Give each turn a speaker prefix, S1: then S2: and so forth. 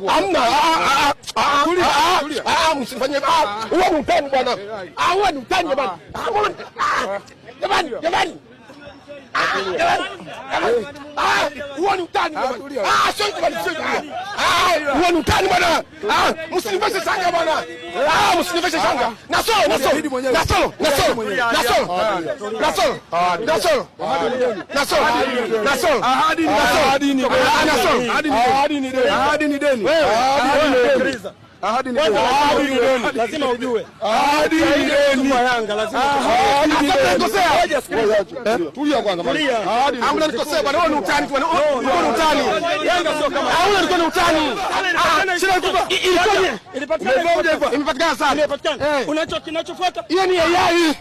S1: Hamna. Msifanye huo ni utani bwana. Huo ni utani bwana. Jamani. Huo ni utani bwana. Sio bwana. Huo ni utani bwana. Msiniveshe shanga bwana. Msiniveshe shanga. Nasoro.
S2: Lazima ujue.
S1: Ahadi ni deni
S2: kwa Yanga lazima.
S1: Tulia kwanza bwana. Hamna nikosea bwana. Wewe ni utani bwana. Wewe ni utani.
S2: Yanga sio kama.
S1: Wewe ni utani. Sina kuba. Imepatikana sana.
S2: Imepatikana. Kinachofuata.
S1: Hiyo ni AI.